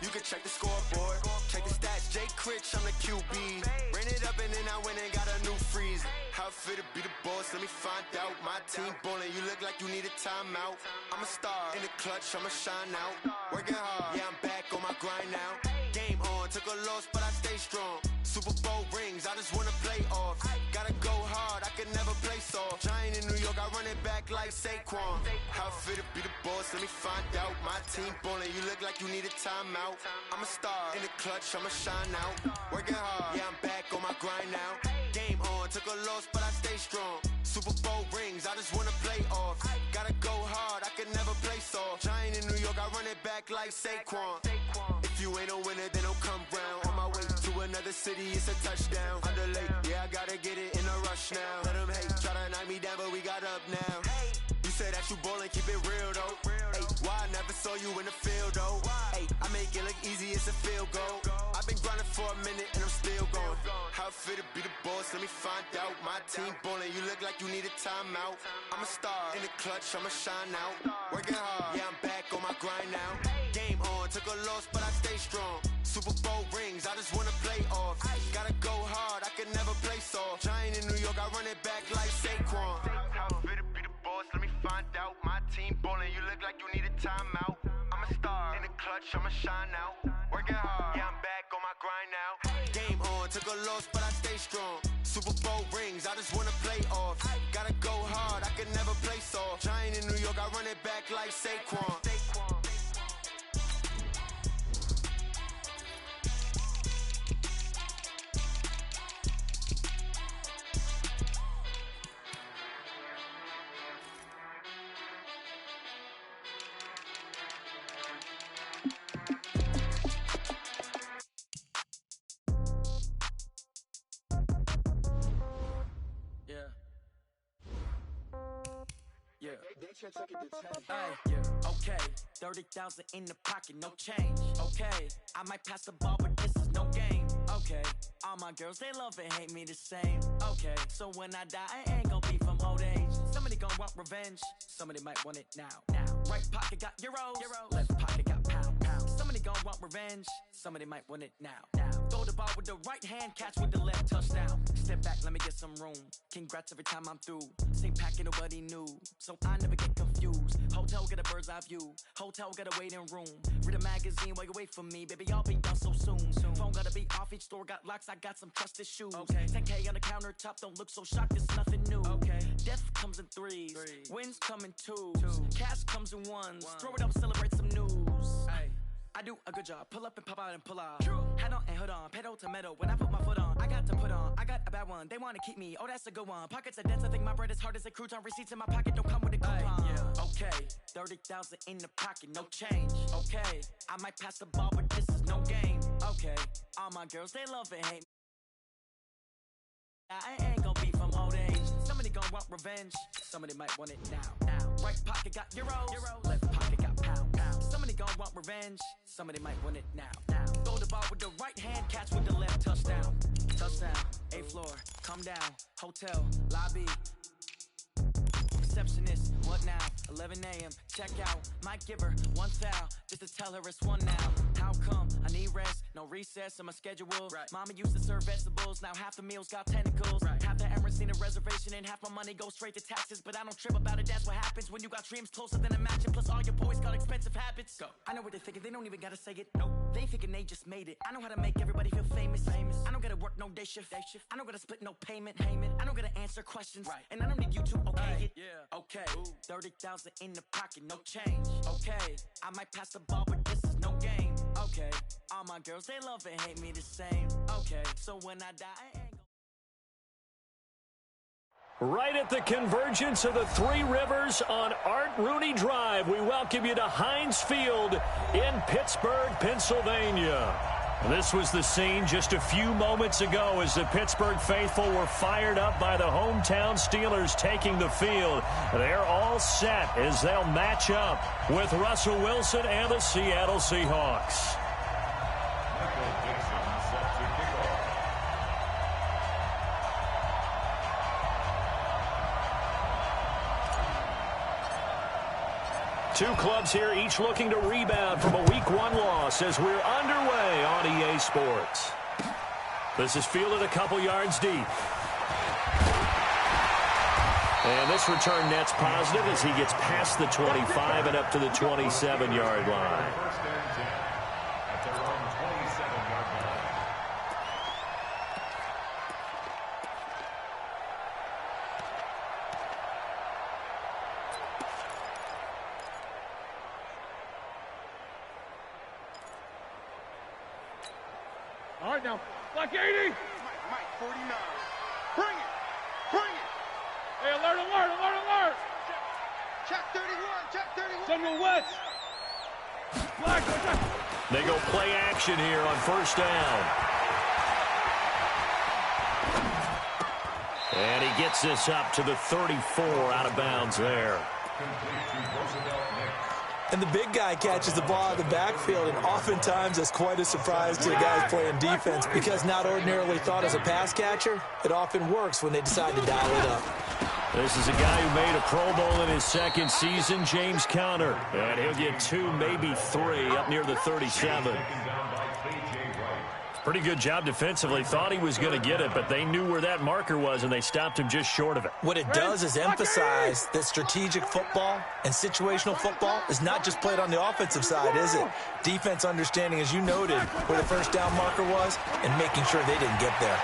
You can check the scoreboard, check the stats. Jay Critch, I'm the QB. Ran it up and then I went and got a new freeze. How it feel to be the boss? Let me find out. My team ballin', you look like you need a timeout. I'm a star in the clutch, I'ma shine out. Working hard, yeah, I'm back on my grind now. Game on, took a loss, but I stay strong. Super Bowl rings, I just wanna play off. Gotta go hard, I can never play soft. Giant in New York, I run it back like Saquon. How it feel to be the boss? Let me find out. My team ballin', you look like you need a timeout. I'm a star in the clutch, I'ma shine out. Working hard, yeah, I'm back on my grind now. Game on, took a loss, but I stay strong. Super Bowl rings, I just wanna play off. Gotta go hard, I can never play soft. Giant in New York, I run it back like Saquon. If you ain't a winner, then don't come round. On my way to another city, it's a touchdown. Under late, yeah, I gotta get it in a rush now. Let them hate, try to knock me down, but we got up now. You say that you ballin', keep it real though. Hey, why I never saw you in the field though? Hey, I make it look easy, it's a field goal. I've been grinding for a minute and I'm still going. How it feel to be the boss? Let me find out. My team ballin', you look like you need a timeout. I'm a star in the clutch, I'ma shine out. Working hard, yeah, I'm back on my grind now. Game on, took a loss, but I stay strong. Super Bowl rings, I just wanna play off. Gotta go hard, I can never play soft. Giant in New York, I run it back like Saquon. How it feel to be the boss? Let me find out. My team ballin', you look like you need a timeout. I'm a star in the clutch, I'ma shine out. Working hard, yeah, I'm back on my grind now. Game on, took a loss, but I stay strong. Super Bowl rings, I just wanna play off. Gotta go hard, I can never play soft. Giant in New York, I run it back like Saquon. Okay, 30,000 in the pocket, no change. Okay, I might pass the ball, but this is no game. Okay, all my girls, they love and hate me the same. Okay, so when I die, I ain't gonna be from old age. Somebody gonna want revenge, somebody might want it now. Right pocket got euros, left pocket got pound. Somebody gonna want revenge, somebody might want it now. Throw the ball with the right hand, catch with the left, touchdown. Step back, let me get some room. Congrats every time I'm through. Same packet, nobody knew, so I never get confused. Hotel get a bird's eye view. Hotel got a waiting room. Read a magazine while you wait for me, baby. I'll be done so soon. Phone gotta be off. Each store got locks. I got some trusted shoes. Okay. 10K on the countertop. Don't look so shocked. It's nothing new. Okay. Death comes in threes. Wins come in twos. Cash comes in ones. Throw it up, celebrate some news. Ay. I do a good job. Pull up and pop out and pull off. Hat on and hood on. Pedal to metal. When I put my foot on, I got to put on. I got a bad one. They want to keep me. Oh, that's a good one. Pockets are dense. I think my bread is hard as a crouton. Receipts in my pocket don't come with a coupon. Okay, 30,000 in the pocket, no change. Okay, I might pass the ball, but this is no game. Okay, all my girls, they love and hate me. I ain't gonna be from old age. Somebody gonna want revenge. Somebody might want it now. Right pocket got euros. Left pocket got pound. Somebody gonna want revenge. Somebody might want it now. Throw the ball with the right hand, catch with the left, touchdown. Touchdown, 8th floor, come down. Hotel, lobby. Receptionist, what now? 11 a.m. Check out. Might give her one foul just to tell her it's one now. How come? I need rest, no recess in my schedule. Right. Mama used to serve vegetables, now half the meals got tentacles. Right. Half the errands need a reservation and half my money goes straight to taxes. But I don't trip about it, that's what happens when you got dreams closer than a match. And plus all your boys got expensive habits. Go. I know what they're thinking, they don't even gotta say it. Nope. They ain't thinking they just made it. I know how to make everybody feel famous. I don't gotta work no day shift. I don't gotta split no payment. I don't gotta answer questions. Right. And I don't need you to okay it. Yeah. Okay. 30,000 in the pocket, no change. Okay, I might pass the ball, but this is no game. Okay, all my girls, they love and hate me the same. Okay, so when I die, I ain't Right at the convergence of the Three Rivers on Art Rooney Drive, we welcome you to Heinz Field in Pittsburgh, Pennsylvania. This was the scene just a few moments ago as the Pittsburgh faithful were fired up by the hometown Steelers taking the field. They're all set as they'll match up with Russell Wilson and the Seattle Seahawks. Two clubs here, each looking to rebound from a Week 1 1 loss as we're underway on EA Sports. This is fielded a couple yards deep. And this return net's positive as he gets past the 25 and up to the 27-yard line. All right, now, like 80. Mike, 49. Bring it. Hey, alert. Check 31. Samuel West. Flag. They go play action here on first down. And he gets this up to the 34 out of bounds there. And the big guy catches the ball out of the backfield, and oftentimes that's quite a surprise to the guys playing defense because not ordinarily thought as a pass catcher, it often works when they decide to dial it up. This is a guy who made a Pro Bowl in his second season, James Conner. And he'll get 2, maybe 3 up near the 37. Pretty good job defensively. Thought he was going to get it, but they knew where that marker was, and they stopped him just short of it. What it does is emphasize that strategic football and situational football is not just played on the offensive side, is it? Defense understanding, as you noted, where the first down marker was and making sure they didn't get there.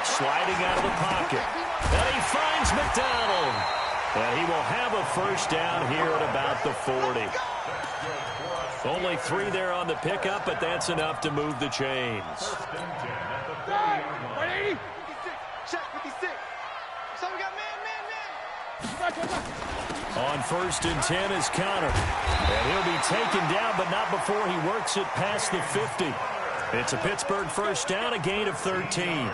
Sliding out of the pocket. And he finds McDonald. And he will have a first down here at about the 40. Only 3 there on the pickup, but that's enough to move the chains. 180. Check 56. So we got man. On first and 10 is Conner. And he'll be taken down, but not before he works it past the 50. It's a Pittsburgh first down, a gain of 13.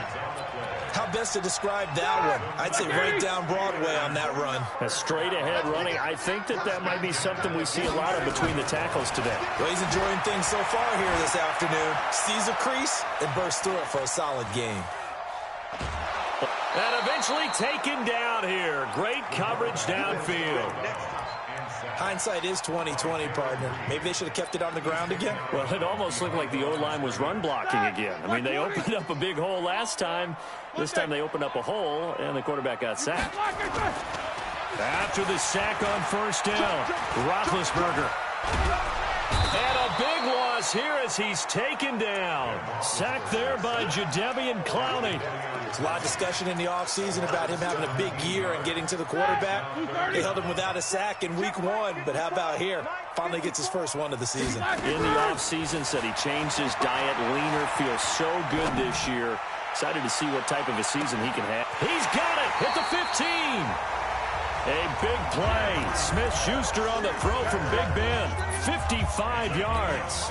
How best to describe that one? I'd say right down Broadway on that run. A straight-ahead running. I think that might be something we see a lot of between the tackles today. Well, he's enjoying things so far here this afternoon. Sees a crease and bursts through it for a solid gain. And eventually taken down here. Great coverage downfield. Hindsight is 20/20, partner. Maybe they should have kept it on the ground again. Well, it almost looked like the O-line was run blocking again. I mean, they opened up a big hole last time. This time they opened up a hole, and the quarterback got sacked. After the sack on first down, Roethlisberger. And a big loss here as he's taken down. Sacked there by Jadeveon Clowney. There's a lot of discussion in the offseason about him having a big year and getting to the quarterback. They held him without a sack in week 1, but how about here? Finally gets his first one of the season. In the offseason, said he changed his diet, leaner, feels so good this year. Excited to see what type of a season he can have. He's got it at the 15. A big play. Smith-Schuster on the throw from Big Ben. 55 yards.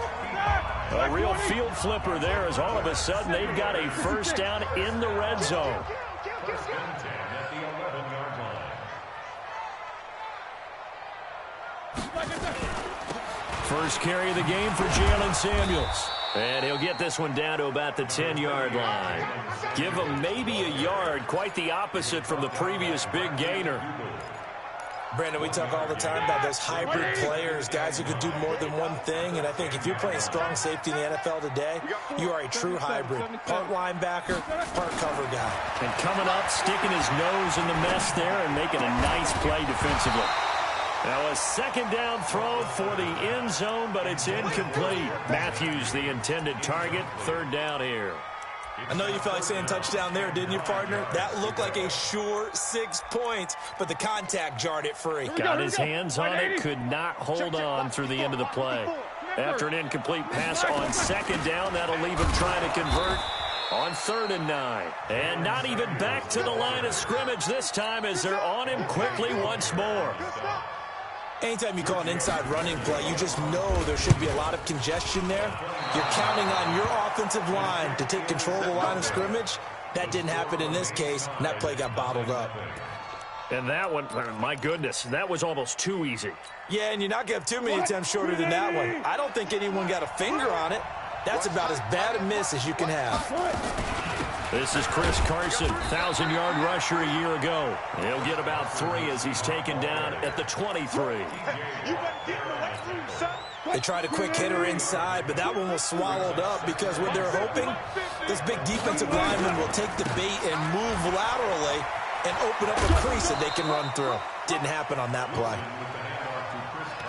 A real field flipper there as all of a sudden they've got a first down in the red zone. First carry of the game for Jalen Samuels. And he'll get this one down to about the 10-yard line. Give him maybe a yard, quite the opposite from the previous big gainer. Brandon, we talk all the time about those hybrid players, guys who could do more than one thing, and I think if you're playing strong safety in the NFL today, you are a true hybrid. Part linebacker, part cover guy. And coming up, sticking his nose in the mess there and making a nice play defensively. Now a second down throw for the end zone, but it's incomplete. Matthews, the intended target, third down here. I know you felt like saying touchdown there, didn't you, partner? That looked like a sure 6 points, but the contact jarred it free. Got his hands on it, could not hold on through the end of the play. After an incomplete pass on second down, that'll leave him trying to convert on 3rd and 9. And not even back to the line of scrimmage this time as they're on him quickly once more. Anytime you call an inside running play, you just know there should be a lot of congestion there. You're counting on your offensive line to take control of the line of scrimmage. That didn't happen in this case, and that play got bottled up. And that one, my goodness, that was almost too easy. Yeah, and you're not going to have too many attempts shorter than that one. I don't think anyone got a finger on it. That's about as bad a miss as you can have. This is Chris Carson, 1,000-yard rusher a year ago. He'll get about 3 as he's taken down at the 23. They tried a quick hitter inside, but that one was swallowed up because when they're hoping, this big defensive lineman will take the bait and move laterally and open up a crease that they can run through. Didn't happen on that play.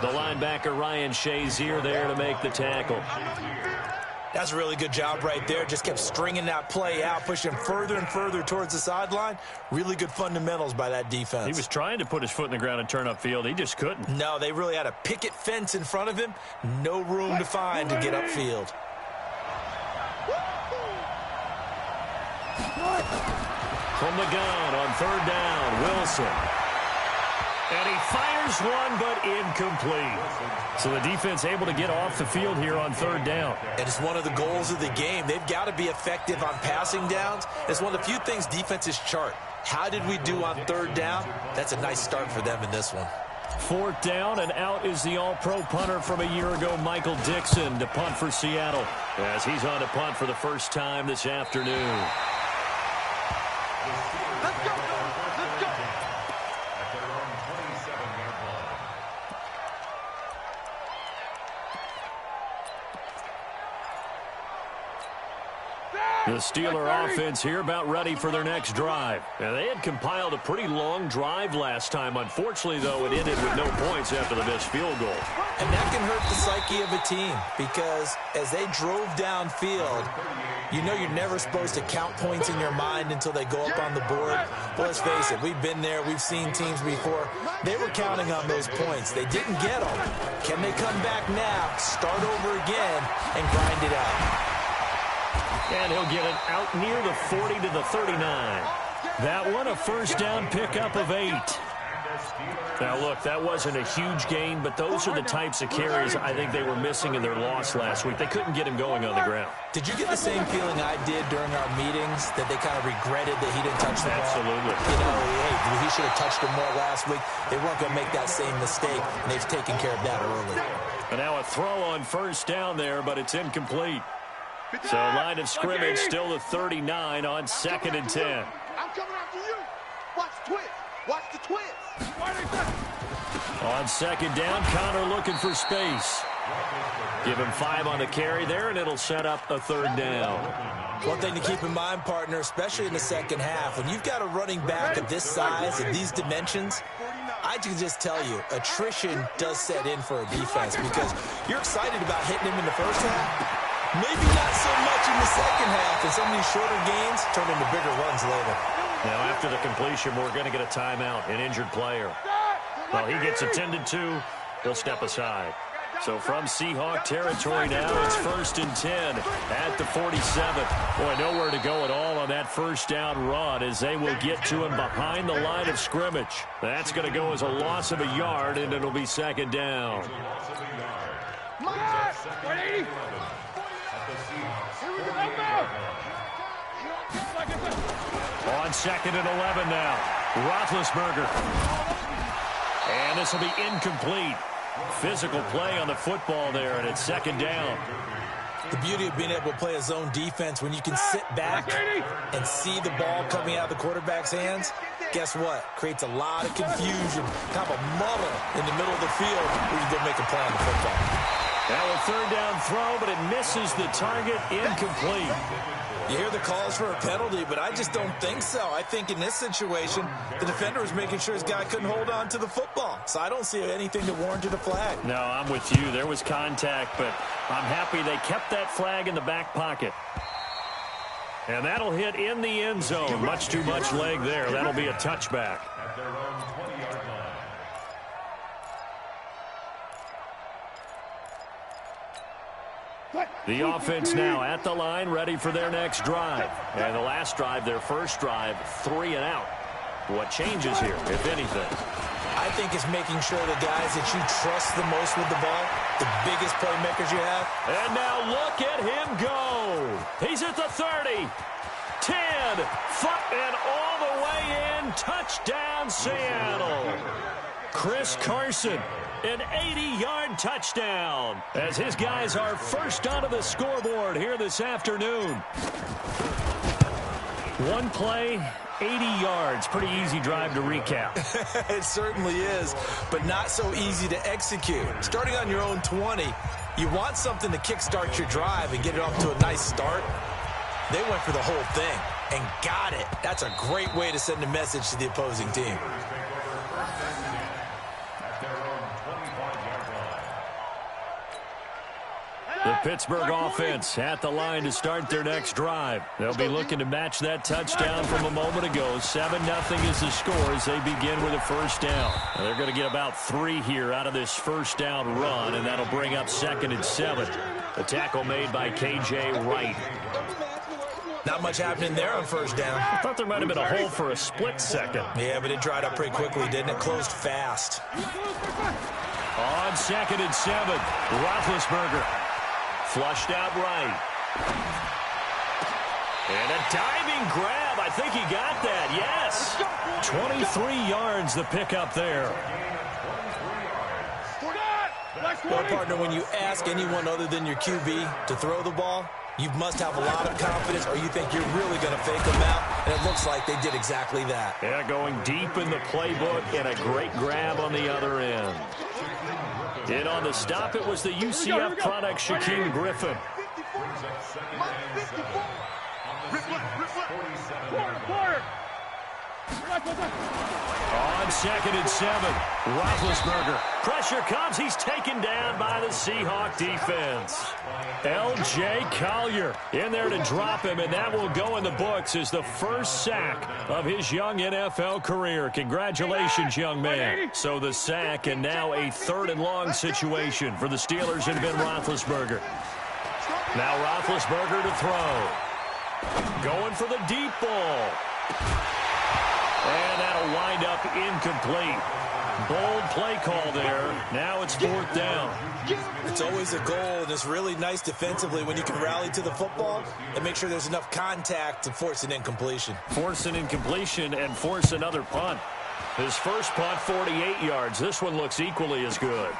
The linebacker Ryan Shazier there to make the tackle. That's a really good job right there. Just kept stringing that play out, pushing further and further towards the sideline. Really good fundamentals by that defense. He was trying to put his foot in the ground and turn upfield. He just couldn't. No, they really had a picket fence in front of him. No room to find to get upfield. From the gun on third down, Wilson. And he fires one, but incomplete. So the defense able to get off the field here on third down. And it's one of the goals of the game. They've got to be effective on passing downs. It's one of the few things defenses chart. How did we do on third down? That's a nice start for them in this one. Fourth down, and out is the all-pro punter from a year ago, Michael Dixon, to punt for Seattle, as he's on to punt for the first time this afternoon. Let's go. Let's go. The Steeler offense here about ready for their next drive. Now, they had compiled a pretty long drive last time. Unfortunately, though, it ended with no points after the missed field goal. And that can hurt the psyche of a team because as they drove downfield, you know you're never supposed to count points in your mind until they go up on the board. Well, let's face it, we've been there. We've seen teams before. They were counting on those points. They didn't get them. Can they come back now, start over again, and grind it out? And he'll get it out near the 40 to the 39. That one, a first down pickup of 8. Now, look, that wasn't a huge gain, but those are the types of carries I think they were missing in their loss last week. They couldn't get him going on the ground. Did you get the same feeling I did during our meetings, that they kind of regretted that he didn't touch the ball? Absolutely. You know, hey, he should have touched him more last week. They weren't going to make that same mistake, and they've taken care of that early. And now a throw on first down there, but it's incomplete. So line of scrimmage still the 39 on 2nd and 10. I'm coming after you. Watch the twist. Watch the twist. On 2nd down, Connor looking for space. Give him 5 on the carry there, and it'll set up a 3rd down. One thing to keep in mind, partner, especially in the second half, when you've got a running back of this size and these dimensions, I can just tell you, attrition does set in for a defense because you're excited about hitting him in the first half. Maybe not so much in the second half, and some of these shorter gains turn into bigger runs later. Now, after the completion, we're going to get a timeout, an injured player. Well, he gets attended to. He'll step aside. So from Seahawk territory now, it's 1st and 10 at the 47. Boy, nowhere to go at all on that first down run as they will get to him behind the line of scrimmage. That's going to go as a loss of a yard, and it'll be 2nd down. 180. On 2nd and 11 now, Roethlisberger. And this will be incomplete. Physical play on the football there, and it's 2nd down. The beauty of being able to play a zone defense when you can sit back and see the ball coming out of the quarterback's hands, guess what? Creates a lot of confusion, kind of a muddle in the middle of the field where you go make a play on the football. Now a 3rd down throw, but it misses the target, incomplete. You hear the calls for a penalty, but I just don't think so. I think in this situation, the defender was making sure his guy couldn't hold on to the football. So I don't see anything that warranted a flag. No, I'm with you. There was contact, but I'm happy they kept that flag in the back pocket. And that'll hit in the end zone. Much too much leg there. That'll be a touchback. The offense now at the line, ready for their next drive. And the last drive, their first drive, 3 and out. What changes here, if anything? I think it's making sure the guys that you trust the most with the ball, the biggest playmakers you have. And now look at him go. He's at the 30, 10, 5, and all the way in. Touchdown, Seattle. Chris Carson. An 80-yard touchdown as his guys are first onto the scoreboard here this afternoon. One play 80 yards. Pretty easy drive to recap. It certainly is, but not so easy to execute. Starting on your own 20, you want something to kickstart your drive and get it off to a nice start. They went for the whole thing and got it. That's a great way to send a message to the opposing team. The Pittsburgh offense at the line to start their next drive. They'll be looking to match that touchdown from a moment ago. 7-0 is the score as they begin with a first down. Now they're going to get about 3 here out of this first down run, and that'll bring up 2nd and 7. The tackle made by K.J. Wright. Not much happening there on first down. I thought there might have been a hole for a split second. Yeah, but it dried up pretty quickly, didn't it? Closed fast. On 2nd and 7, Roethlisberger. Flushed out right. And a diving grab. I think he got that. Yes. 23 yards the pickup there. Well, partner, when you ask anyone other than your QB to throw the ball, you must have a lot of confidence or you think you're really going to fake them out. And it looks like they did exactly that. Yeah, going deep in the playbook and a great grab on the other end. In on the stop, it was the UCF product, Shaquem Griffin. On 2nd and 7, Roethlisberger. Pressure comes. He's taken down by the Seahawk defense. L.J. Collier in there to drop him, and that will go in the books as the first sack of his young NFL career. Congratulations, young man. So the sack, and now a 3rd and long situation for the Steelers and Ben Roethlisberger. Now Roethlisberger to throw. Going for the deep ball. And that'll wind up incomplete. Bold play call there. Now it's 4th down. It's always a goal, and it's really nice defensively when you can rally to the football and make sure there's enough contact to force an incompletion. Force an incompletion and force another punt. His first punt, 48 yards. This one looks equally as good.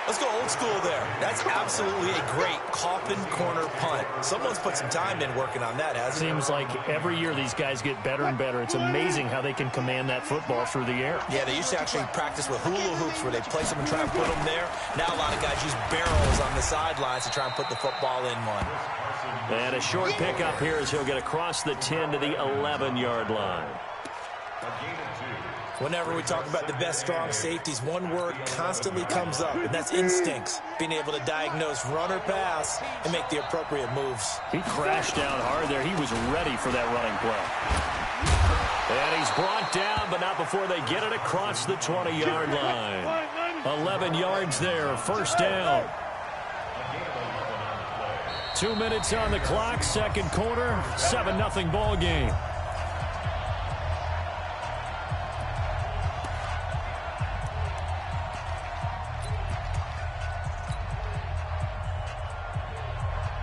Let's go old school there. That's absolutely a great coffin corner punt. Someone's put some time in working on that, hasn't it? Seems like every year these guys get better and better. It's amazing how they can command that football through the air. Yeah, they used to actually practice with hula hoops where they place them and try and put them there. Now a lot of guys use barrels on the sidelines to try and put the football in one. And a short pickup here as he'll get across the 10 to the 11-yard line. Whenever we talk about the best strong safeties, one word constantly comes up, and that's instincts. Being able to diagnose run or pass and make the appropriate moves. He crashed down hard there. He was ready for that running play. And he's brought down, but not before they get it across the 20-yard line. 11 yards there, first down. 2 minutes on the clock, second quarter, 7-0 ball game.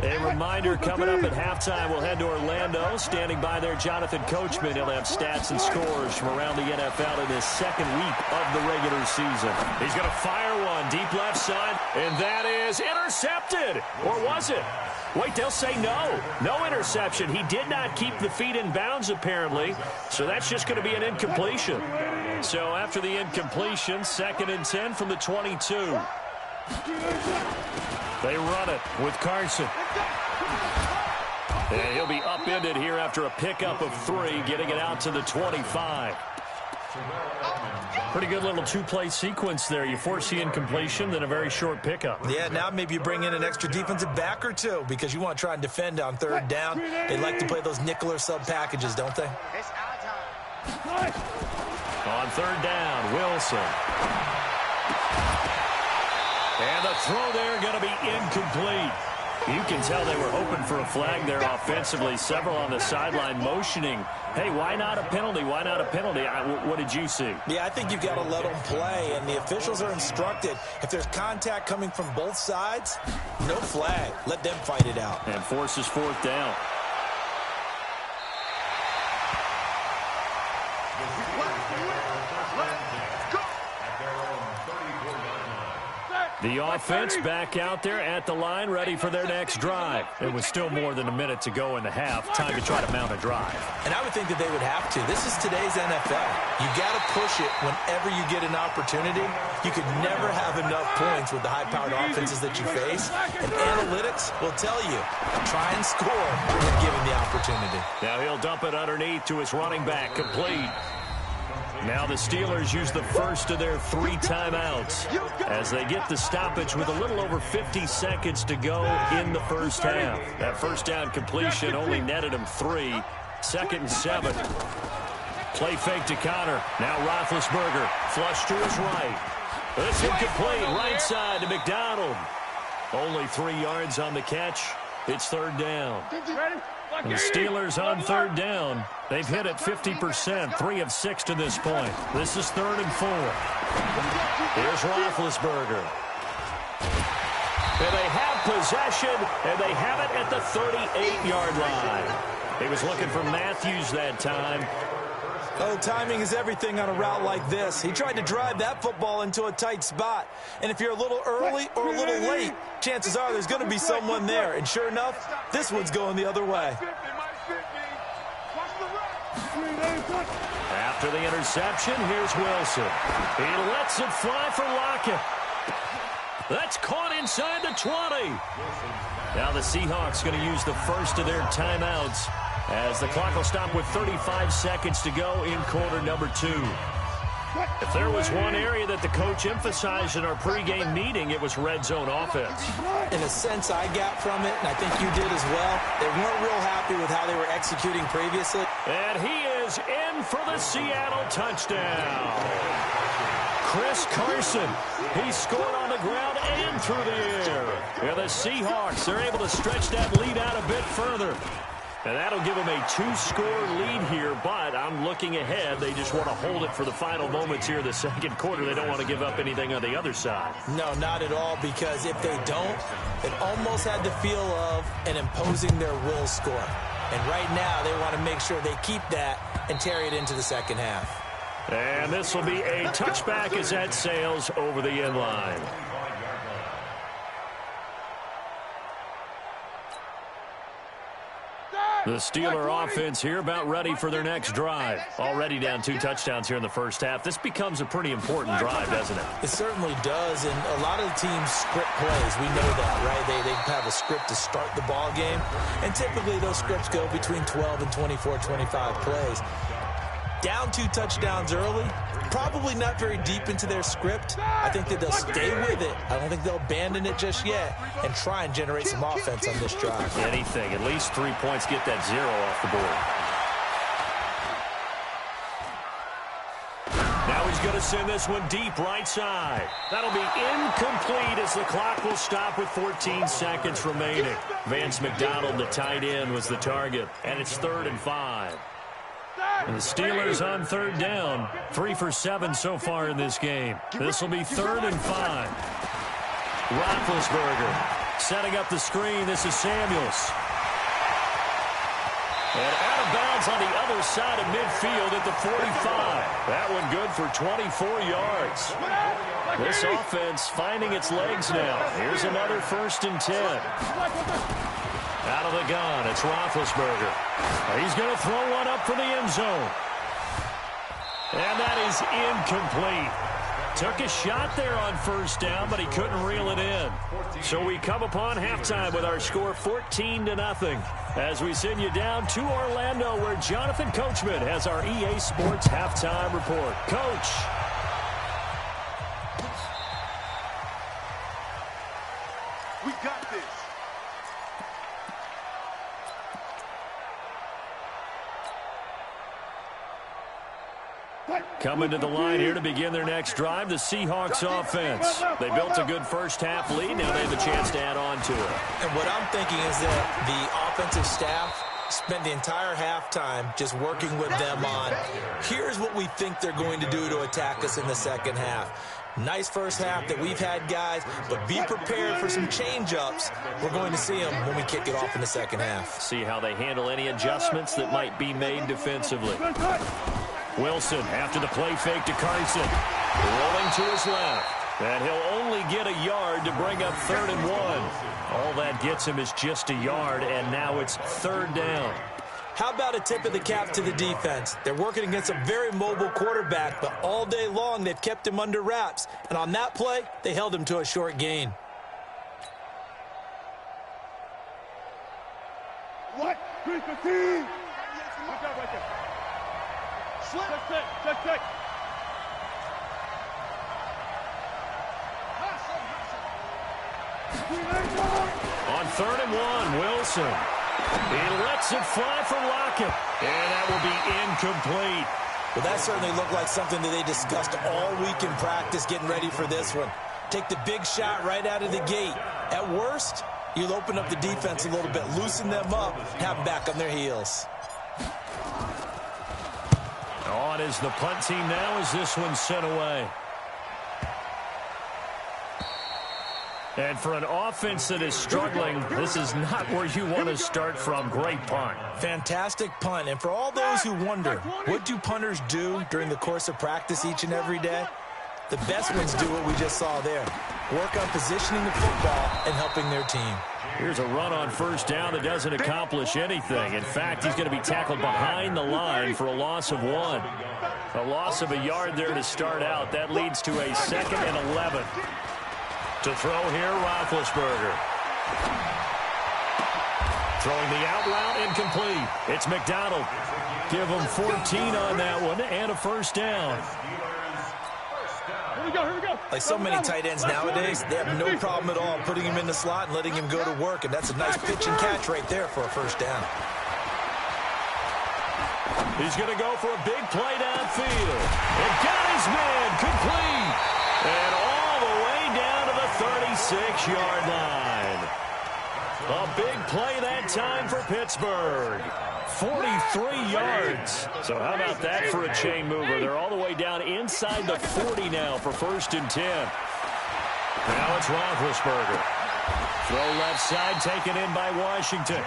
A reminder, coming up at halftime, we'll head to Orlando. Standing by there, Jonathan Coachman. He'll have stats and scores from around the NFL in his 2nd week of the regular season. He's going to fire one deep left side, and that is intercepted. Or was it? Wait, they'll say no. No interception. He did not keep the feet in bounds, apparently, so that's just going to be an incompletion. So after the incompletion, 2nd and 10 from the 22. They run it with Carson. And he'll be upended here after a pickup of 3, getting it out to the 25. Pretty good little 2-play sequence there. You force the incompletion, then a very short pickup. Yeah, now maybe you bring in an extra defensive back or 2 because you want to try and defend on 3rd down. They like to play those nickel or sub packages, don't they? On 3rd down, Wilson. And the throw there going to be incomplete. You can tell they were hoping for a flag there offensively. Several on the sideline motioning. Hey, why not a penalty? Why not a penalty? What did you see? Yeah, I think you've got to let them play, and the officials are instructed. If there's contact coming from both sides, no flag. Let them fight it out. And forces 4th down. The offense back out there at the line, ready for their next drive. It was still more than a minute to go in the half. Time to try to mount a drive. And I would think that they would have to. This is today's NFL. You got to push it whenever you get an opportunity. You could never have enough points with the high-powered offenses that you face. And analytics will tell you, try and score when given the opportunity. Now he'll dump it underneath to his running back, complete. Now the Steelers use the first of their 3 timeouts as they get the stoppage with a little over 50 seconds to go in the first half. That first down completion only netted him 3. 2nd and 7. Play fake to Connor. Now Roethlisberger, flush to his right. This incomplete, right side to McDonald. Only 3 yards on the catch. It's 3rd down. And the Steelers on 3rd down. They've hit it 50%, 3 of 6 to this point. This is 3rd and 4. Here's Roethlisberger. And they have possession, and they have it at the 38-yard line. He was looking for Matthews that time. Oh, timing is everything on a route like this. He tried to drive that football into a tight spot. And if you're a little early or a little late, chances are there's going to be someone there. And sure enough, this one's going the other way. After the interception, here's Wilson. He lets it fly for Lockett. That's caught inside the 20. Now the Seahawks going to use the first of their timeouts as the clock will stop with 35 seconds to go in quarter number 2. If there was one area that the coach emphasized in our pregame meeting, it was red zone offense. In a sense, I got from it, and I think you did as well. They weren't real happy with how they were executing previously. And he is in for the Seattle touchdown. Chris Carson, he scored on the ground and through the air. And the Seahawks are able to stretch that lead out a bit further. And that'll give them a 2-score lead here, but I'm looking ahead. They just want to hold it for the final moments here in the second quarter. They don't want to give up anything on the other side. No, not at all, because if they don't, it almost had the feel of an imposing their will score. And right now, they want to make sure they keep that and carry it into the second half. And this will be a touchback as that sails over the end line. The Steeler offense here about ready for their next drive. Already down 2 touchdowns here in the first half. This becomes a pretty important drive, doesn't it? It certainly does, and a lot of the teams script plays. We know that, right? They have a script to start the ball game, and typically those scripts go between 12 and 24, 25 plays. Down 2 touchdowns early, probably not very deep into their script. I think that they'll stay with it. I don't think they'll abandon it just yet and try and generate some offense on this drive. Anything, at least 3 points, get that 0 off the board. Now he's going to send this one deep right side. That'll be incomplete as the clock will stop with 14 seconds remaining. Vance McDonald, the tight end, was the target, and it's 3rd and 5. And the Steelers on 3rd down. 3 for 7 so far in this game. This will be 3rd and 5. Roethlisberger setting up the screen. This is Samuels. And out of bounds on the other side of midfield at the 45. That one good for 24 yards. This offense finding its legs now. Here's another 1st and 10. Out of the gun, it's Roethlisberger. He's going to throw one up for the end zone. And that is incomplete. Took a shot there on 1st down, but he couldn't reel it in. So we come upon halftime with our score 14-0. As we send you down to Orlando, where Jonathan Coachman has our EA Sports halftime report. Coach. We got this. Coming to the line here to begin their next drive, the Seahawks offense. They built a good first half lead. Now they have a chance to add on to it. And what I'm thinking is that the offensive staff spent the entire halftime just working with them on, here's what we think they're going to do to attack us in the second half. Nice first half that we've had, guys, but be prepared for some change-ups. We're going to see them when we kick it off in the second half. See how they handle any adjustments that might be made defensively. Wilson, after the play fake to Carson, rolling to his left. And he'll only get a yard to bring up 3rd and 1. All that gets him is just a yard, and now it's 3rd down. How about a tip of the cap to the defense? They're working against a very mobile quarterback, but all day long they've kept him under wraps. And on that play, they held him to a short gain. What? 315. Good job right there. Check. On 3rd and 1, Wilson. He lets it fly for Lockett. And that will be incomplete. Well, that certainly looked like something that they discussed all week in practice getting ready for this one. Take the big shot right out of the gate. At worst, you'll open up the defense a little bit, loosen them up, have them back on their heels. On is the punt team now as this one's sent away. And for an offense that is struggling, this is not where you want to start from. Great punt. Fantastic punt. And for all those who wonder, what do punters do during the course of practice each and every day? The best ones do what we just saw there. Work on positioning the football and helping their team. Here's a run on 1st down that doesn't accomplish anything. In fact, he's going to be tackled behind the line for a loss of 1. A loss of a yard there to start out. That leads to a 2nd and 11. To throw here, Roethlisberger. Throwing the out route, incomplete. It's McDonald. Give him 14 on that one and a 1st down. Here we go. Like so many tight ends nowadays, they have no problem at all putting him in the slot and letting him go to work. And that's a nice pitch and catch right there for a 1st down. He's going to go for a big play downfield. And got his man complete. And all the way down to the 36-yard line. A big play that time for Pittsburgh. 43 yards. So how about that for a chain mover? They're all the way down inside the 40 now for 1st and 10. Now it's Roethlisberger. Throw left side taken in by Washington.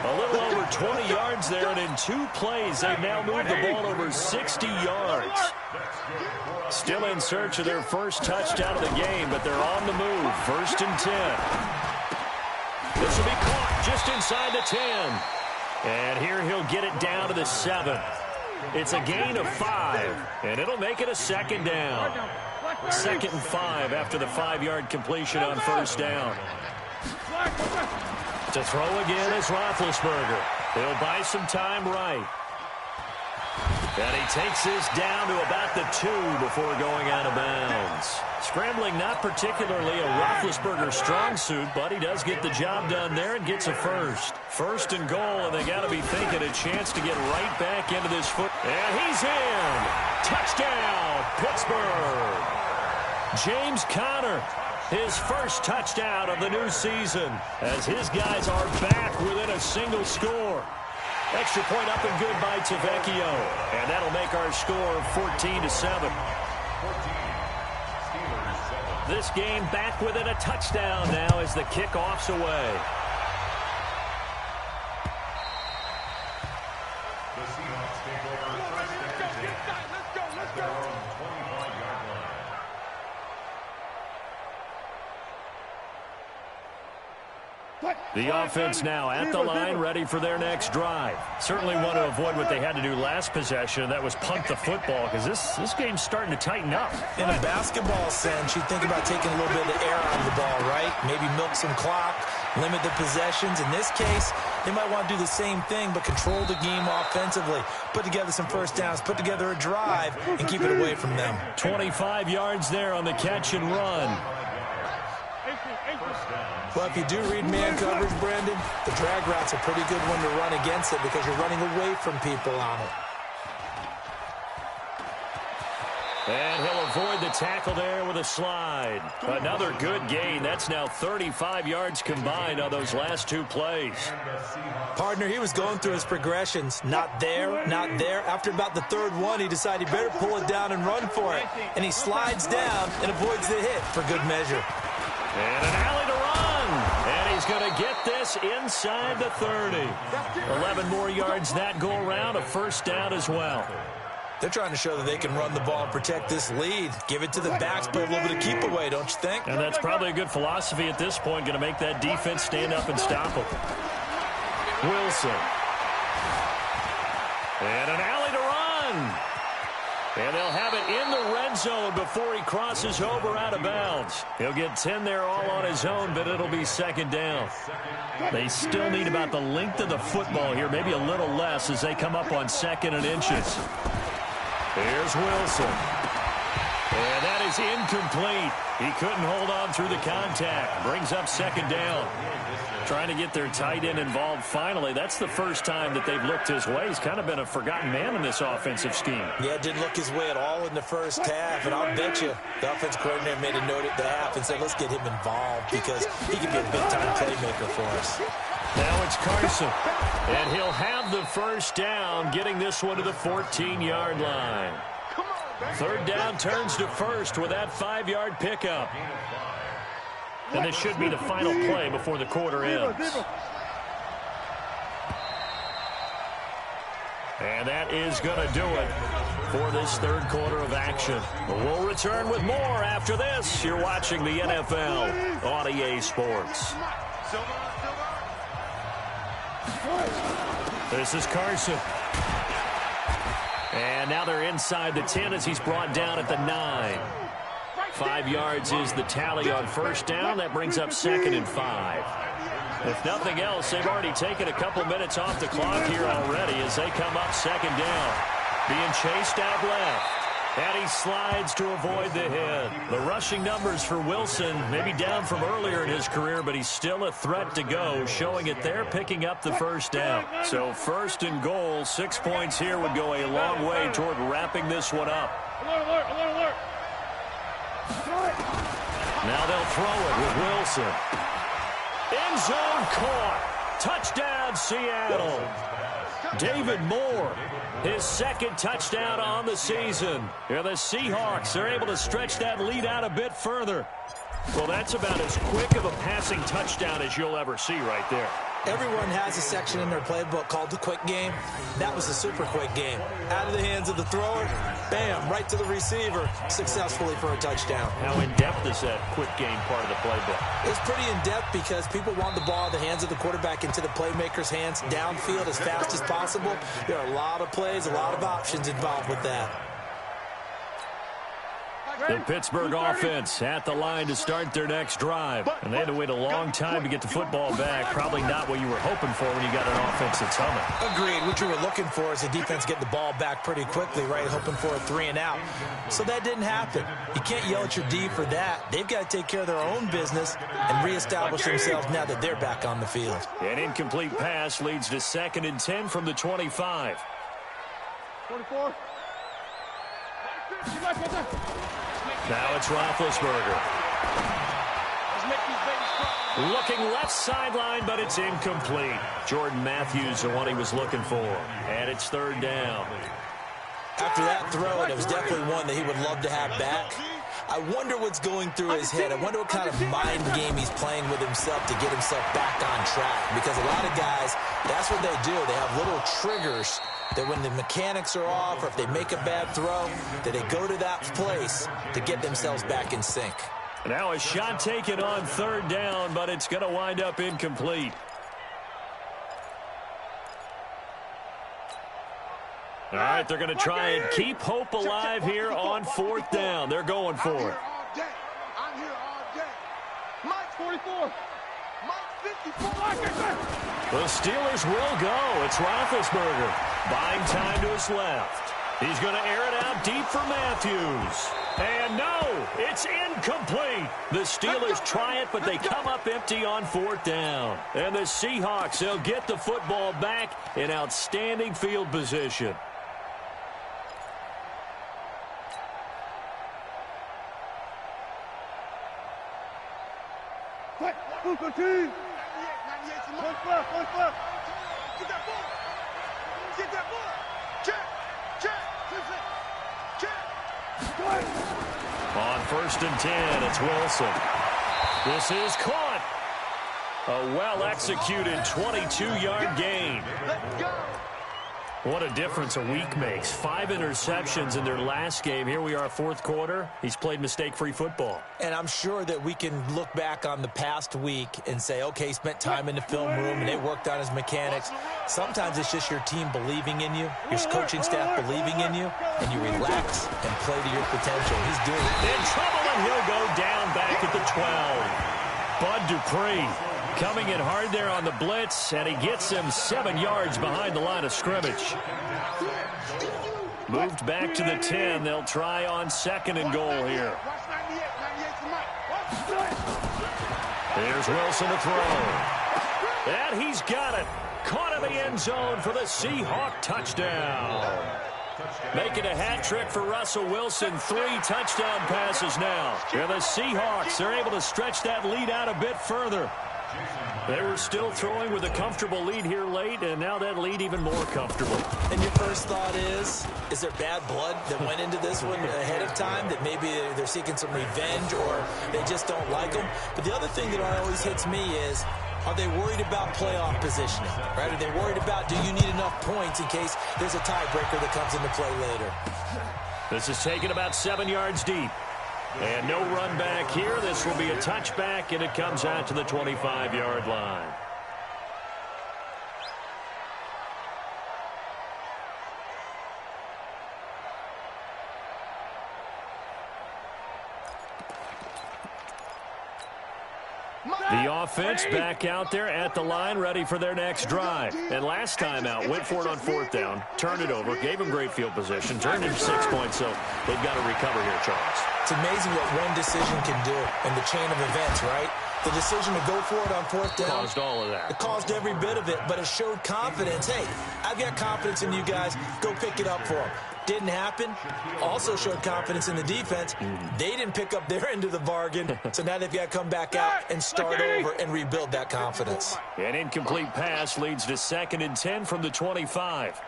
A little over 20 yards there, and in 2 plays, they've now moved the ball over 60 yards. Still in search of their first touchdown of the game, but they're on the move. 1st and 10. This will be caught just inside the 10. And here he'll get it down to the 7. It's a gain of 5, and it'll make it a 2nd down. 2nd and 5 after the 5-yard completion on 1st down. To throw again is Roethlisberger. He'll buy some time right. And he takes this down to about the 2 before going out of bounds. Scrambling not particularly a Roethlisberger strong suit, but he does get the job done there and gets a 1st. 1st and goal, and they got to be thinking a chance to get right back into this foot. And he's in. Touchdown, Pittsburgh. James Conner, his first touchdown of the new season, as his guys are back within a single score. Extra point up and good by Tavecchio. And that'll make our score 14-7. This game back within a touchdown now as the kickoff's away. The offense now at the line, ready for their next drive. Certainly want to avoid what they had to do last possession. That was punt the football, because this game's starting to tighten up. In a basketball sense, you think about taking a little bit of the air out of the ball, right? Maybe milk some clock, limit the possessions. In this case, they might want to do the same thing, but control the game offensively. Put together some 1st downs, put together a drive, and keep it away from them. 25 yards there on the catch and run. Well, if you do read man coverage, Brandon, the drag route's a pretty good one to run against it because you're running away from people on it. And he'll avoid the tackle there with a slide. Another good gain. That's now 35 yards combined on those last 2 plays. Partner, he was going through his progressions. Not there, not there. After about the 3rd one, he decided he better pull it down and run for it. And he slides down and avoids the hit for good measure. And an alley to run. And he's going to get this inside the 30. 11 more yards that go around, a 1st down as well. They're trying to show that they can run the ball and protect this lead. Give it to the backs, play a little bit of keep away, don't you think? And that's probably a good philosophy at this point, going to make that defense stand up and stop them. Wilson. And an alley to run. And they'll have it in the red zone before he crosses over out of bounds. He'll get 10 there all on his own, but it'll be second down. They still need about the length of the football here, maybe a little less as they come up on 2nd and inches. Here's Wilson. And that is incomplete. He couldn't hold on through the contact. Brings up 2nd down. Trying to get their tight end involved finally. That's the first time that they've looked his way. He's kind of been a forgotten man in this offensive scheme. Yeah, didn't look his way at all in the first half. And I'll bet you the offense coordinator made a note at the half and said, let's get him involved because he can be a big-time playmaker for us. Now it's Carson. And he'll have the first down, getting this one to the 14-yard line. 3rd down turns to 1st with that 5-yard pickup. And this should be the final play before the quarter ends. And that is going to do it for this 3rd quarter of action. We'll return with more after this. You're watching the NFL on EA Sports. This is Carson. And now they're inside the 10 as he's brought down at the 9. 5 yards is the tally on 1st down. That brings up 2nd and 5. If nothing else, they've already taken a couple minutes off the clock here already as they come up 2nd down. Being chased out left. And he slides to avoid the hit. The rushing numbers for Wilson maybe down from earlier in his career, but he's still a threat to go, showing it there, picking up the 1st down. So 1st and goal, 6 points here would go a long way toward wrapping this one up. Alert. Now they'll throw it with Wilson. End zone caught. Touchdown, Seattle. David Moore, his 2nd touchdown on the season. And the Seahawks are able to stretch that lead out a bit further. Well, that's about as quick of a passing touchdown as you'll ever see right there. Everyone has a section in their playbook called the quick game. That was a super quick game. Out of the hands of the thrower, bam, right to the receiver, successfully for a touchdown. How in-depth is that quick game part of the playbook? It's pretty in-depth because people want the ball in the hands of the quarterback into the playmaker's hands downfield as fast as possible. There are a lot of plays, a lot of options involved with that. The Pittsburgh offense at the line to start their next drive. And they had to wait a long time to get the football back. Probably not what you were hoping for when you got an offense that's humming. Agreed. What you were looking for is the defense get the ball back pretty quickly, right? Hoping for a 3 and out. So that didn't happen. You can't yell at your D for that. They've got to take care of their own business and reestablish themselves now that they're back on the field. An incomplete pass leads to 2nd and 10 from the 25. 24. Now it's Roethlisberger. Looking left sideline, but it's incomplete. Jordan Matthews, the one he was looking for. And it's 3rd down. After that throw, and it was definitely one that he would love to have back. I wonder what's going through his head. I wonder what kind of mind game he's playing with himself to get himself back on track. Because a lot of guys, that's what they do. They have little triggers that when the mechanics are off or if they make a bad throw, that they go to that place to get themselves back in sync. Now a shot taken on 3rd down, but it's going to wind up incomplete. All right, they're going to try and keep hope alive here on 4th down. They're going for it. I'm here all day. Mike's 44. Mike's 54. The Steelers will go. It's Roethlisberger. Buying time to his left. He's going to air it out deep for Matthews. And no, it's incomplete. The Steelers try it, but they come up empty on 4th down. And the Seahawks, they'll get the football back in outstanding field position. Get that ball. Check. On 1st and 10, it's Wilson. This is caught. A well-executed 22-yard gain. What a difference a week makes. 5 interceptions in their last game. Here we are, fourth quarter. He's played mistake-free football. And I'm sure that we can look back on the past week and say, okay, he spent time in the film room and they worked on his mechanics. Sometimes it's just your team believing in you, your coaching staff believing in you, and you relax and play to your potential. He's doing it. In trouble, and he'll go down back at the 12. Bud Dupree coming in hard there on the blitz, and he gets him 7 yards behind the line of scrimmage. Moved back to the 10. They'll try on second and goal here. Here's Wilson to throw. And he's got it. Caught in the end zone for the Seahawk touchdown. Making a hat trick for Russell Wilson. 3 touchdown passes now. And the Seahawks, they're able to stretch that lead out a bit further. They were still throwing with a comfortable lead here late, and now that lead even more comfortable. And your first thought is there bad blood that went into this one ahead of time, that maybe they're seeking some revenge or they just don't like them? But the other thing that always hits me is, are they worried about playoff positioning? Right? Are they worried about, do you need enough points in case there's a tiebreaker that comes into play later? This is taken about 7 yards deep. And no run back here. This will be a touchback, and it comes out to the 25-yard line. The offense back out there at the line, ready for their next drive. And last time out, went for it on fourth down, turned it over, gave them great field position, turned into 6 points, so they've got to recover here, Charles. It's amazing what one decision can do in the chain of events, right? The decision to go for it on fourth down caused all of that. It caused every bit of it, but it showed confidence. Hey, I've got confidence in you guys. Go pick it up for them. Didn't happen. Also showed confidence in the defense. They didn't pick up their end of the bargain, so now they've got to come back out and start over and rebuild that confidence. An incomplete pass leads to 2nd and 10 from the 25.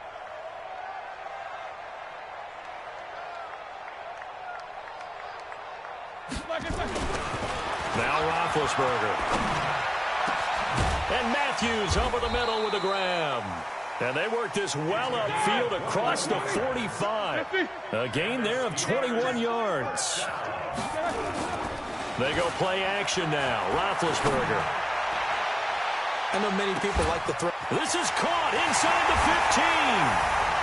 Now Roethlisberger. And Matthews over the middle with a grab. And they work this well upfield across the 45. A gain there of 21 yards. They go play action now. Roethlisberger. I know many people like the throw. This is caught inside the 15.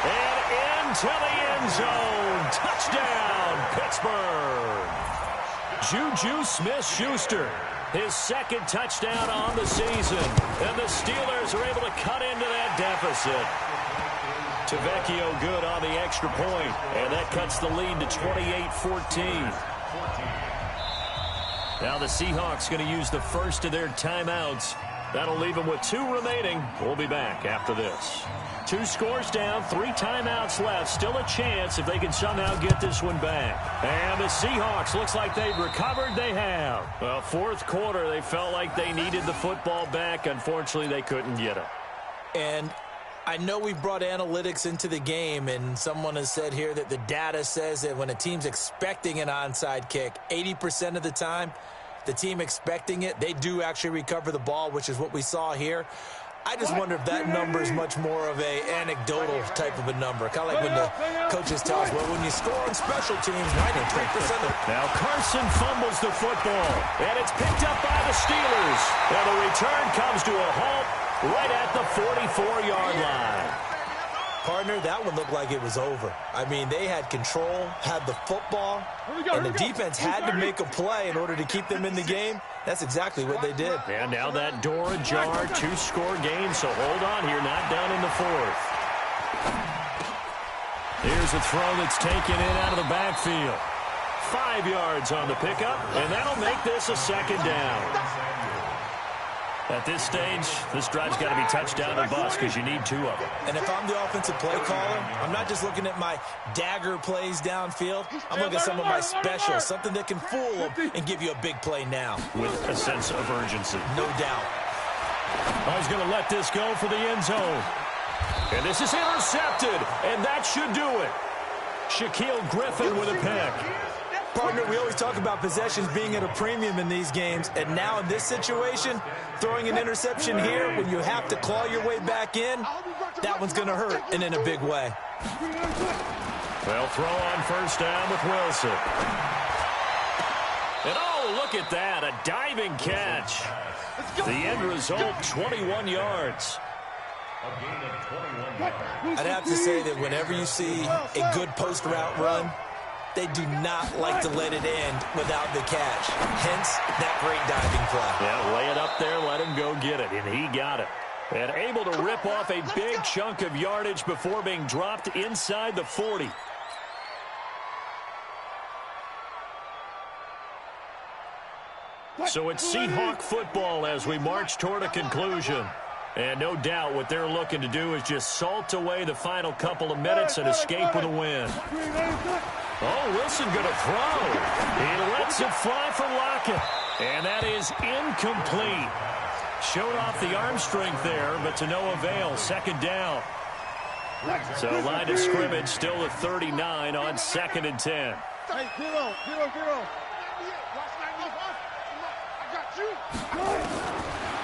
And into the end zone. Touchdown, Pittsburgh. Juju Smith-Schuster, his 2nd touchdown on the season. And the Steelers are able to cut into that deficit. Tavecchio good on the extra point, and that cuts the lead to 28-14. Now the Seahawks going to use the first of their timeouts. That'll leave them with 2 remaining. We'll be back after this. 2 scores down, 3 timeouts left. Still a chance if they can somehow get this one back. And the Seahawks, looks like they've recovered. They have. Well, fourth quarter, they felt like they needed the football back. Unfortunately, they couldn't get it. And I know we've brought analytics into the game, and someone has said here that the data says that when a team's expecting an onside kick, 80% of the time, the team expecting it, they do actually recover the ball, which is what we saw here. I just wonder if that number is much more of a anecdotal type of a number. Kind of like when the coaches tell us, well, when you score on special teams, 93% of... Now Carson fumbles the football, and it's picked up by the Steelers. And the return comes to a halt right at the 44-yard line. Partner, that one looked like it was over. I mean, they had control, had the football, and the defense had to make a play in order to keep them in the game. That's exactly what they did. And now that door ajar, 2-score game, so hold on here, not down in the 4th. Here's a throw that's taken in out of the backfield. 5 yards on the pickup, and that'll make this a 2nd down. At this stage, this drive's got to be touchdown or bust because you need 2 of them. And if I'm the offensive play caller, I'm not just looking at my dagger plays downfield. I'm looking at some of my specials, something that can fool them and give you a big play now. With a sense of urgency. No doubt. I was going to let this go for the end zone. And this is intercepted, and that should do it. Shaquille Griffin with a pick. Partner, we always talk about possessions being at a premium in these games, and now in this situation, throwing an interception here when you have to claw your way back in, that one's going to hurt, and in a big way. They'll throw on first down with Wilson. And oh, look at that, a diving catch. The end result, 21 yards. I'd have to say that whenever you see a good post route run, they do not like to let it end without the catch. Hence, that great diving play. Yeah, lay it up there, let him go get it, and he got it. And able to rip off a big chunk of yardage before being dropped inside the 40. So it's Seahawk football as we march toward a conclusion. And no doubt what they're looking to do is just salt away the final couple of minutes and escape with a win. Oh, Wilson going to throw. He lets it fly for Lockett. And that is incomplete. Showed off the arm strength there, but to no avail. Second down. So line of scrimmage still at 39 on 2nd and 10. Hey, 0-0-0.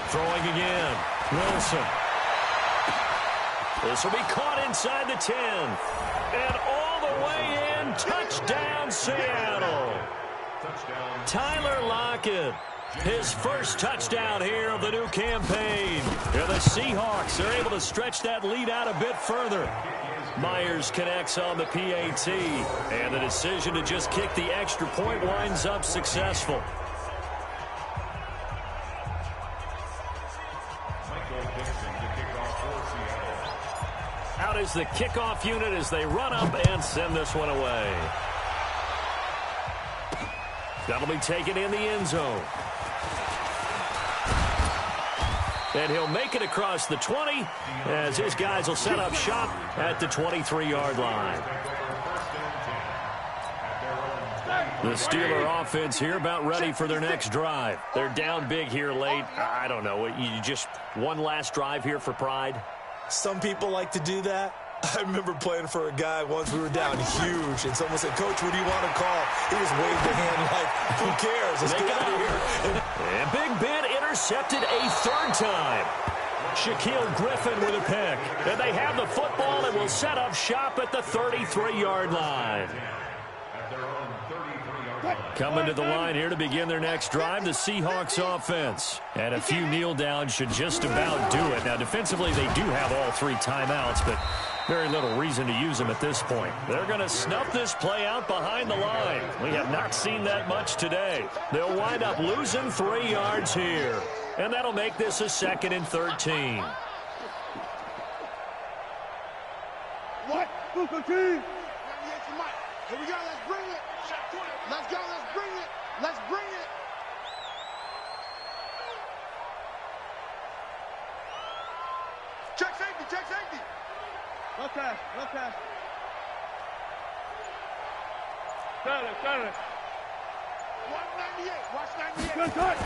Throwing again. Wilson. This will be caught inside the 10. And all the way in. Touchdown, Seattle. Tyler Lockett. His first touchdown here of the new campaign. And the Seahawks are able to stretch that lead out a bit further. Myers connects on the PAT. And the decision to just kick the extra point winds up successful. Out is the kickoff unit as they run up and send this one away. That'll be taken in the end zone. And he'll make it across the 20 as his guys will set up shop at the 23-yard line. The Steeler offense here about ready for their next drive. They're down big here late. I don't know. You just one last drive here for pride? Some people like to do that. I remember playing for a guy once. We were down huge, and someone said, "Coach, what do you want to call?" He just waved the hand like, "Who cares? Let's get out of here." And Big Ben intercepted a third time. Shaquille Griffin with a pick. And they have the football and will set up shop at the 33-yard line. Coming to the line here to begin their next drive, the Seahawks offense. And a few kneel downs should just about do it. Now, defensively, they do have all 3 timeouts, but very little reason to use them at this point. They're going to snuff this play out behind the line. We have not seen that much today. They'll wind up losing 3 yards here. And that'll make this a 2nd and 13. What? Here we go, let's bring it. Let's go, let's bring it. Let's bring it. Check safety, check safety. Left pass, left pass. Got it. 198, watch 98. Good touch.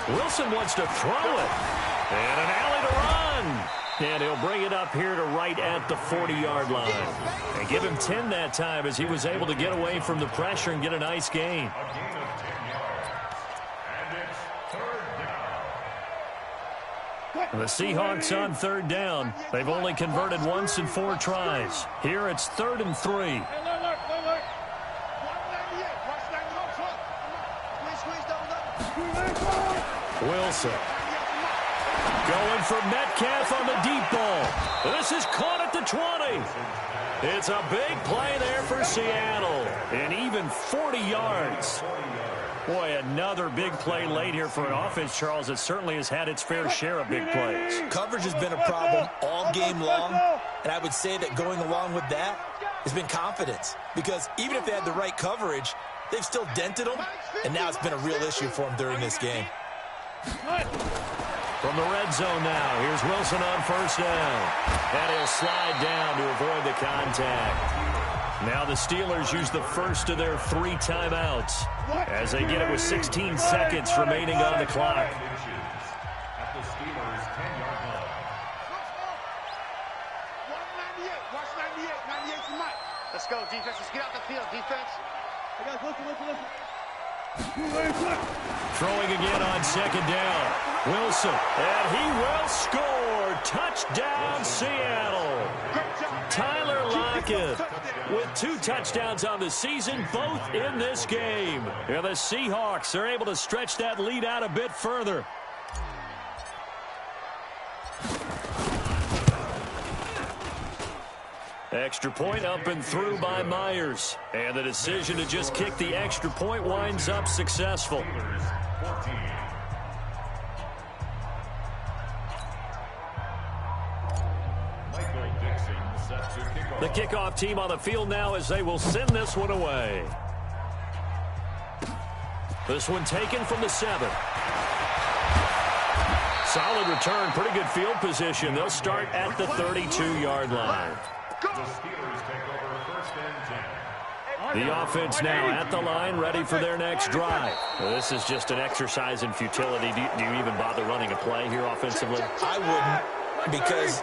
Wilson wants to throw it. And an alley to run. And he'll bring it up here to right at the 40-yard line. And give him 10 that time as he was able to get away from the pressure and get a nice gain. And the Seahawks on 3rd down. They've only converted once in 4 tries. Here it's 3rd and 3. Wilson. Going for Metcalf on the deep ball. This is caught at the 20. It's a big play there for Seattle. And even 40 yards. Boy, another big play late here for an offense, Charles, that certainly has had its fair share of big plays. Coverage has been a problem all game long, and I would say that going along with that has been confidence. Because even if they had the right coverage, they've still dented them, and now it's been a real issue for them during this game. From the red zone now, here's Wilson on first down. And he'll slide down to avoid the contact. Now the Steelers use the first of their 3 timeouts as they get it with 16 seconds remaining on the clock. Let's go, defense. Let's get out the field, defense. Throwing again on second down. Wilson, and he will score. Touchdown, Seattle. Tyler Lockett with 2 touchdowns on the season, both in this game. And the Seahawks are able to stretch that lead out a bit further. Extra point up and through by Myers. And the decision to just kick the extra point winds up successful. The kickoff team on the field now as they will send this one away. This one taken from the 7. Solid return, pretty good field position. They'll start at the 32-yard line. The offense now at the line, ready for their next drive. Well, this is just an exercise in futility. Do you even bother running a play here offensively? I wouldn't, because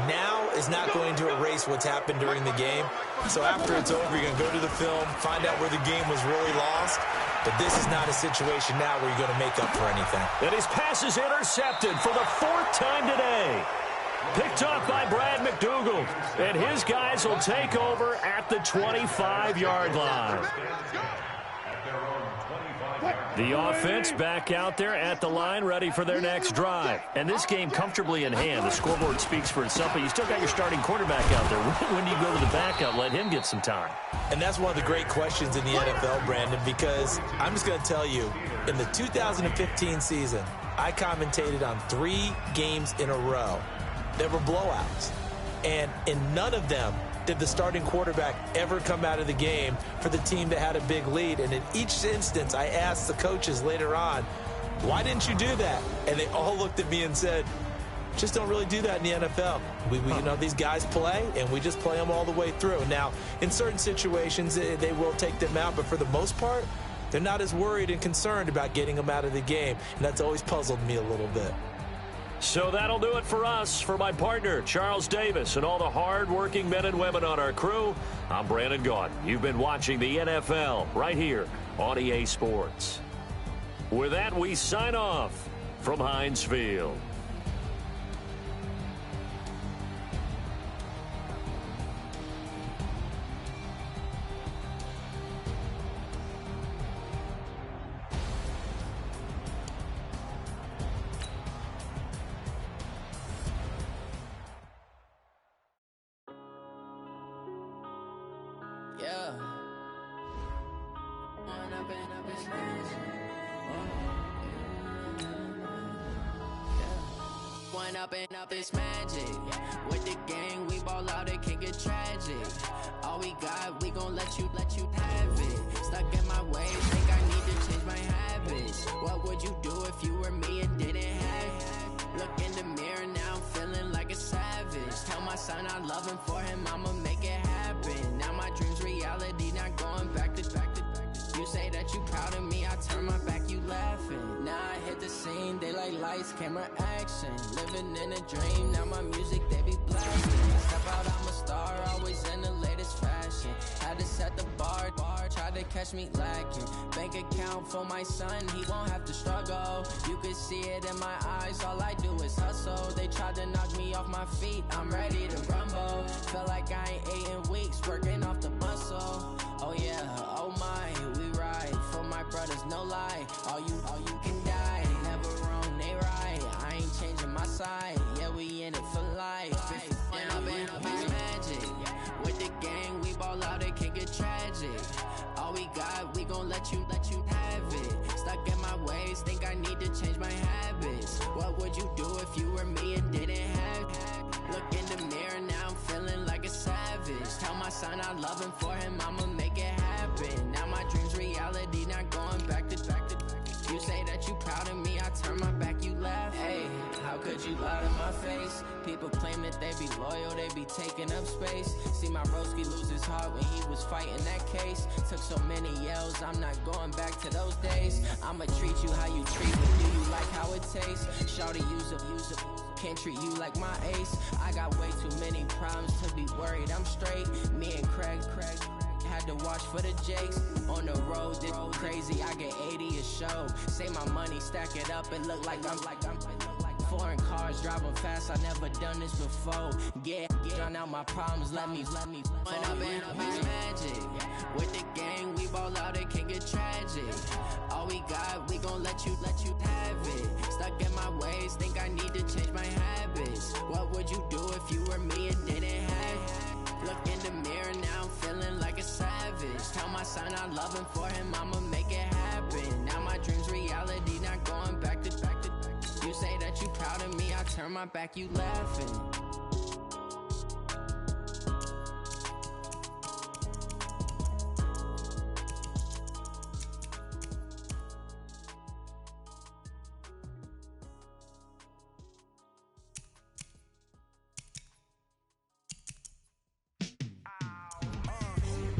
now is not going to erase what's happened during the game. So after it's over, you're going to go to the film, find out where the game was really lost. But this is not a situation now where you're going to make up for anything. And his pass is intercepted for the 4th time today. Picked up by Brad McDougal. And his guys will take over at the 25-yard line. The offense back out there at the line, ready for their next drive. And this game comfortably in hand. The scoreboard speaks for itself, but you still got your starting quarterback out there. When do you go to the backup, let him get some time? And that's one of the great questions in the NFL, Brandon, because I'm just going to tell you, in the 2015 season, I commentated on 3 games in a row. There were blowouts. And in none of them did the starting quarterback ever come out of the game for the team that had a big lead. And in each instance, I asked the coaches later on, why didn't you do that? And they all looked at me and said, just don't really do that in the NFL. We you know, these guys play, and we just play them all the way through. Now, in certain situations, they will take them out, but for the most part, they're not as worried and concerned about getting them out of the game. And that's always puzzled me a little bit. So that'll do it for us. For my partner, Charles Davis, and all the hard-working men and women on our crew, I'm Brandon Gaudin. You've been watching the NFL right here on EA Sports. With that, we sign off from Heinz Field. Yeah. One up and up is magic. With the gang, we ball out, it can get tragic. All we got, we gon' let you have it. Stuck in my ways, think I need to change my habits. What would you do if you were me and didn't have it? Look in the mirror, now I'm feeling like a savage. Tell my son I love him, for him I'ma make it happen. Now my dream's reality, not going back to. You say that you proud of me, I turn my back, you laughing. Now I hit the scene, they like lights, camera, action. Living in a dream, now my music, they be blasting. Step out, I'm a star, always in the latest fashion. Had to set the bar, try to catch me lacking. Bank account for my son, he won't have to struggle. You can see it in my eyes, all I do is hustle. They tried to knock me off my feet, I'm ready to rumble. Felt like I ain't ate in weeks, working off the muscle. Oh yeah, oh my, we ride for my brothers, no lie. All you can die, never wrong, they right. I ain't changing my side, yeah, we in it for life. When up and up is magic. With the gang, we ball out, it can get tragic. All we got, we gon' let you have it. Stuck in my ways, think I need to change my habits. What would you do if you were me and didn't have it? Look in the mirror, now I'm feeling like a savage. Tell my son I love him, for him I'ma make it happen. Now my dream's reality, not going back to. You say that you proud of me, I turn my back, you laugh. Hey, how could you lie to my face? People claim that they be loyal, they be taking up space. See my broski lose his heart when he was fighting that case. Took so many yells, I'm not going back to those days. I'ma treat you how you treat me, do you like how it tastes? Shawty, use up, can't treat you like my ace. I got way too many problems to be worried, I'm straight. Me and Craig had to watch for the jakes. On the road, this crazy, I get 80 a show. Say my money, stack it up, and look like I'm foreign cars, driving fast, I never done this before. Drown out my problems, let me When up in beach magic. With the gang, we ball out, it can get tragic. All we got, we gon' let you have it. Stuck in my ways, think I need to change my habits. What would you do if you were me and didn't have it? Look in the mirror now, I'm feeling like a savage. Tell my son I'm loving for him, I'ma make it happen. Now my dream's reality, not going back to. You say that you proud of me, I turn my back, you laughing.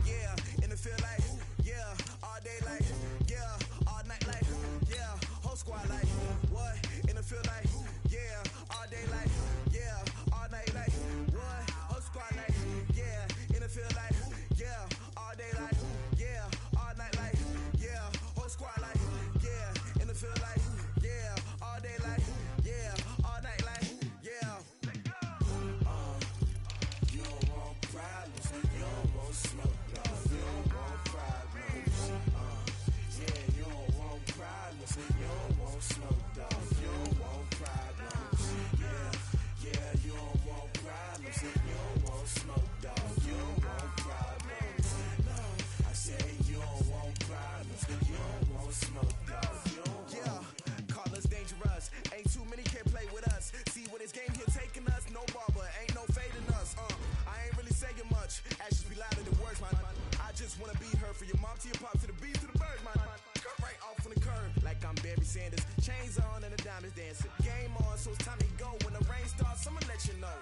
Yeah, in the field like, yeah, all day like, yeah, all night like, yeah, whole squad like, what? In the field like, yeah, all day like, yeah, all night like, what? Whole squad like, yeah, in the field like, yeah, all day like, yeah, all night like, yeah, whole squad like, yeah, in the field like, yeah, all day like, yeah, all night like, yeah. You don't want problems, you don't want smoke, no, you don't want problems. Yeah, you don't want problems, you don't want smoke, dog, you don't want problems. Yeah, you don't want problems, you don't want smoke, dog, you don't want problems. No, I say you don't want problems, you don't want smoke, dog, you don't want. Yeah, call us dangerous, ain't too many can play with us. See what this game here taking us, no barber, ain't no fading us. I ain't really saying much, actions be louder than words, man. I just wanna be heard, for your mom to your pop, to the beat, to the bird, man. Cut right off on the curb, like I'm Barry Sanders. Chains on and the diamonds dancing. Game on, so it's time to go. When the rain starts, I'ma let you know.